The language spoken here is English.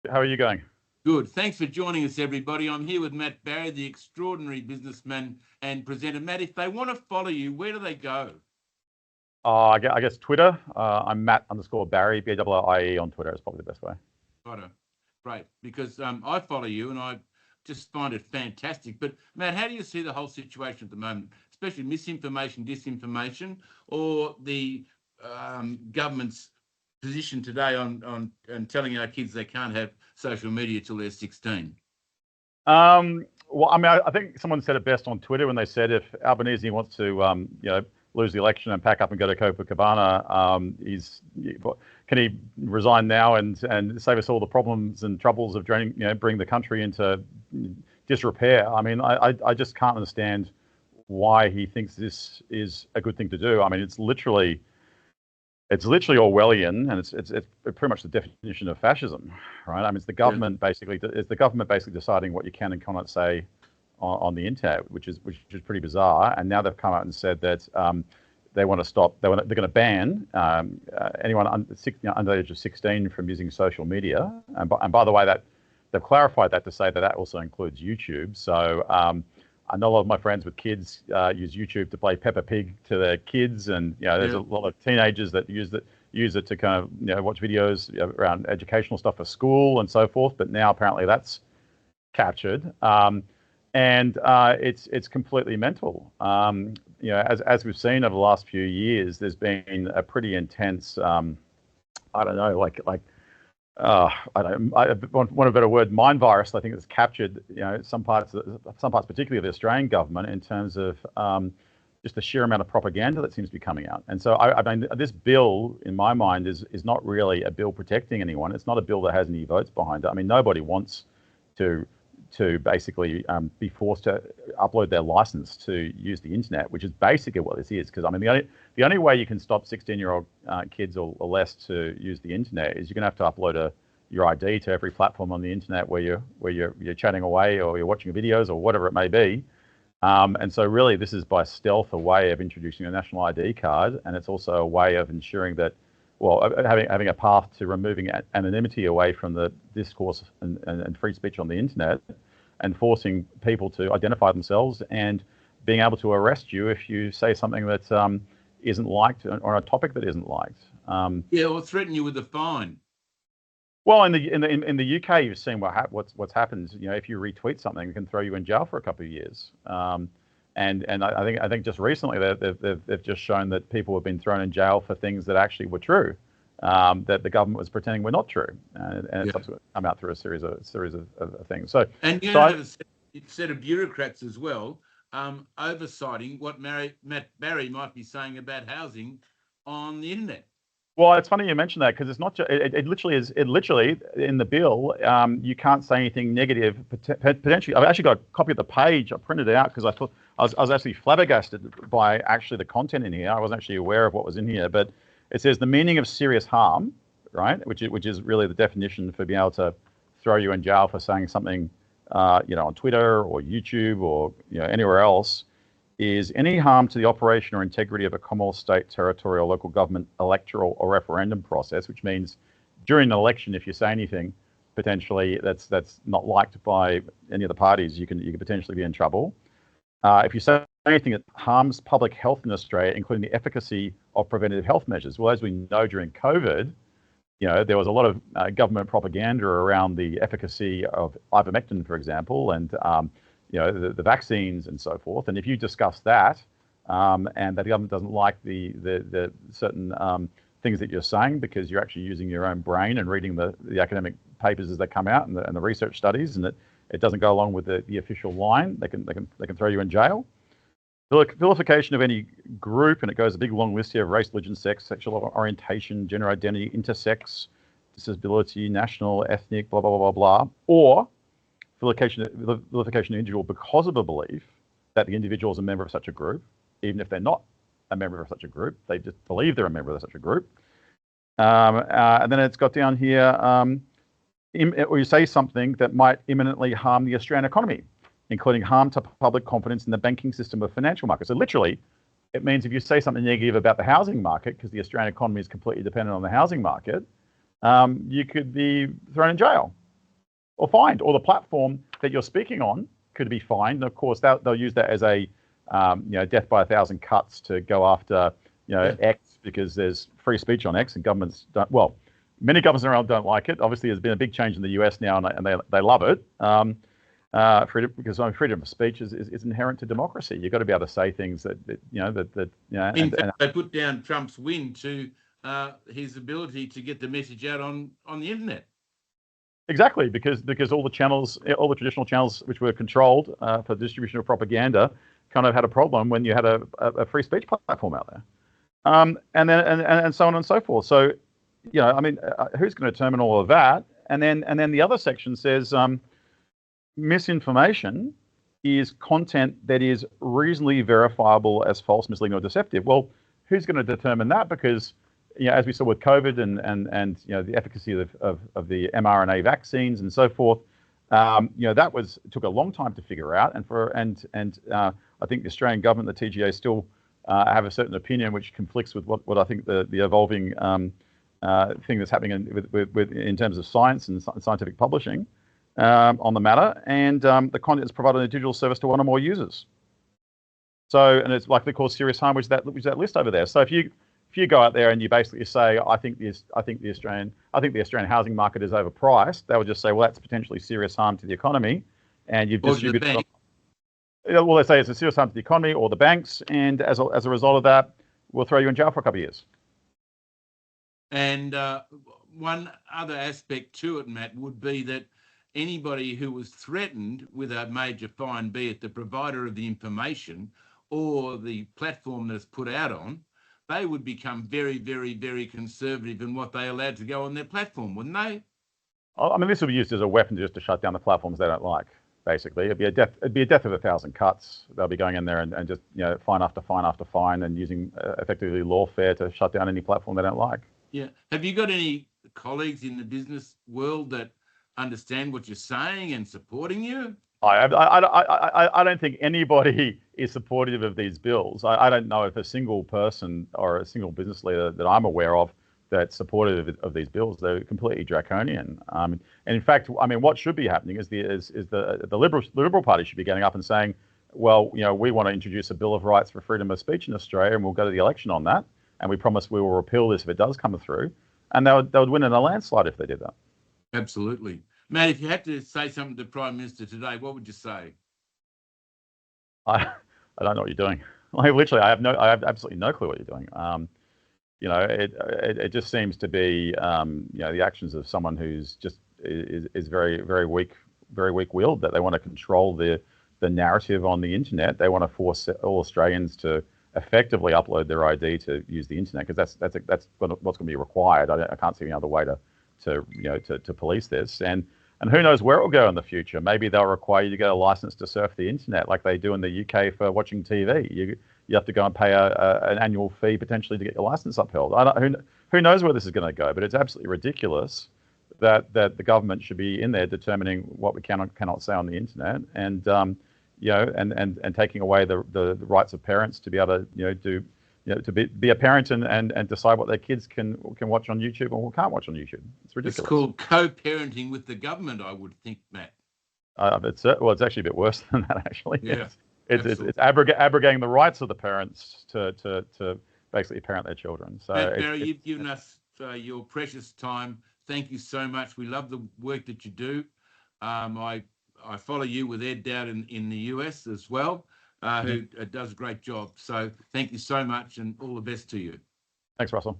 How are you going? Good. Thanks for joining us, everybody. I'm here with Matt Barrie, the extraordinary businessman and presenter. Matt, if they want to follow you, where do they go? I guess Twitter. I'm Matt_Barrie, BARRIE on Twitter is probably the best way. Righto. Great. Because I follow you and I just find it fantastic. But Matt, how do you see the whole situation at the moment, especially misinformation, disinformation, or the government's position today on telling our kids they can't have social media till they're 16? Well, I think someone said it best on Twitter when they said if Albanese wants to, lose the election and pack up and go to Copacabana, can he resign now and save us all the problems and troubles of bring the country into disrepair? I mean, I just can't understand why he thinks this is a good thing to do. I mean, it's literally Orwellian, and it's pretty much the definition of fascism, right? I mean, it's the government basically deciding what you can and cannot say on the internet, which is pretty bizarre. And now they've come out and said that they want to stop. They're going to ban anyone under the age of 16 from using social media. And by the way, that they've clarified that to say that also includes YouTube. So I know a lot of my friends with kids use YouTube to play Peppa Pig to their kids, and there's a lot of teenagers that use it to kind of watch videos around educational stuff for school and so forth. But now apparently that's captured, and it's completely mental. As we've seen over the last few years, there's been a pretty intense, I don't know, I want a better word, mind virus. I think it's captured, some parts, particularly of the Australian government, in terms of just the sheer amount of propaganda that seems to be coming out. And so, I mean, this bill, in my mind, is not really a bill protecting anyone. It's not a bill that has any votes behind it. I mean, nobody wants to basically be forced to upload their license to use the internet, which is basically what this is. Because I mean, the only way you can stop 16-year-old kids or less to use the internet is you're going to have to upload your ID to every platform on the internet where you're chatting away or you're watching videos or whatever it may be. And so really, this is by stealth a way of introducing a national ID card, and it's also a way of ensuring that, having a path to removing anonymity away from the discourse and free speech on the internet, and forcing people to identify themselves and being able to arrest you if you say something that isn't liked or a topic that isn't liked. Or threaten you with a fine. Well, in the UK, you've seen what's happened. If you retweet something, it can throw you in jail for a couple of years. And I think just recently they've just shown that people have been thrown in jail for things that actually were true, that the government was pretending were not true, and it's subsequently come out through a series of things. So and have a set of bureaucrats as well, oversighting what Matt Barrie might be saying about housing on the internet. Well, it's funny you mentioned that, because it's not. It literally is. It literally in the bill, you can't say anything negative. Potentially, I've actually got a copy of the page. I printed it out because I thought I was actually flabbergasted by actually the content in here. I wasn't actually aware of what was in here, but it says the meaning of serious harm, right? Which is really the definition for being able to throw you in jail for saying something, on Twitter or YouTube or anywhere else, is any harm to the operation or integrity of a Commonwealth, state, territorial, local government, electoral or referendum process, which means during an election, if you say anything potentially that's not liked by any of the parties, you can potentially be in trouble. If you say anything that harms public health in Australia, including the efficacy of preventative health measures. Well, as we know, during COVID, there was a lot of government propaganda around the efficacy of ivermectin, for example, and the vaccines and so forth. And if you discuss that, and that the government doesn't like the certain things that you're saying, because you're actually using your own brain and reading the academic papers as they come out and the research studies, and it doesn't go along with the official line, they can throw you in jail. Vilification of any group, and it goes a big long list here of race, religion, sex, sexual orientation, gender identity, intersex, disability, national, ethnic, blah, blah, blah, blah, blah, or vilification of an individual because of a belief that the individual is a member of such a group, even if they're not a member of such a group, they just believe they're a member of such a group. And then it's got down here, or you say something that might imminently harm the Australian economy, including harm to public confidence in the banking system of financial markets. So literally, it means if you say something negative about the housing market, because the Australian economy is completely dependent on the housing market, you could be thrown in jail. or fined, or the platform that you're speaking on could be fined. And of course, they'll use that as a death by 1,000 cuts to go after X, because there's free speech on X, and governments don't. Well, many governments around don't like it. Obviously, there's been a big change in the US now, and they love it. Freedom, because freedom of speech is inherent to democracy. You've got to be able to say things that In fact, they put down Trump's win to his ability to get the message out on the internet. Exactly, because all the channels, all the traditional channels which were controlled for distribution of propaganda, kind of had a problem when you had a free speech platform out there, and so on and so forth. So, who's going to determine all of that? And then the other section says misinformation is content that is reasonably verifiable as false, misleading, or deceptive. Well, who's going to determine that? Because as we saw with COVID and the efficacy of the mRNA vaccines and so forth, that took a long time to figure out. And I think the Australian government, the TGA, still have a certain opinion which conflicts with what I think the evolving thing that's happening in terms of science and scientific publishing on the matter. And the content is provided in a digital service to one or more users. So, and it's likely to cause serious harm, which is that list over there. So if you go out there and you basically say, I think the Australian housing market is overpriced, they would just say, well, that's potentially serious harm to the economy, and you've distributed. Well, they say it's a serious harm to the economy or the banks, and as a result of that, we'll throw you in jail for a couple of years. And one other aspect to it, Matt, would be that anybody who was threatened with a major fine, be it the provider of the information or the platform that it's put out on, they would become very, very, very conservative in what they allowed to go on their platform, wouldn't they? I mean, this will be used as a weapon just to shut down the platforms they don't like. Basically, it'd be a death of 1,000 cuts. They'll be going in there and just fine after fine after fine, and using effectively lawfare to shut down any platform they don't like. Yeah. Have you got any colleagues in the business world that understand what you're saying and supporting you? I don't think anybody is supportive of these bills. I don't know if a single person or a single business leader that I'm aware of that's supportive of these bills. They're completely draconian. And in fact, I mean, what should be happening is the Liberal Party should be getting up and saying, well, we want to introduce a Bill of Rights for freedom of speech in Australia, and we'll go to the election on that, and we promise we will repeal this if it does come through, and they would win in a landslide if they did that. Absolutely. Matt, if you had to say something to the Prime Minister today, what would you say? I don't know what you're doing. Like, literally, I have absolutely no clue what you're doing. It just seems to be the actions of someone who's just is very, very weak-willed, that they want to control the narrative on the internet. They want to force all Australians to effectively upload their ID to use the internet, because that's what's going to be required. I can't see any other way to police this. And who knows where it will go in the future. Maybe they'll require you to get a license to surf the internet, like they do in the UK for watching TV. You have to go and pay an annual fee potentially to get your license upheld. Who knows where this is going to go? But it's absolutely ridiculous that the government should be in there determining what we can and cannot say on the internet, and and taking away the rights of parents to be able to to be a parent and decide what their kids can watch on YouTube or can't watch on YouTube. It's ridiculous. It's called co-parenting with the government, I would think, Matt. It's actually a bit worse than that, actually. Yeah, it's abrogating the rights of the parents to basically parent their children. So, Matt, Barrie, you've given us your precious time. Thank you so much. We love the work that you do. I follow you with Ed down in the US as well, who does a great job. So thank you so much, and all the best to you. Thanks, Russell.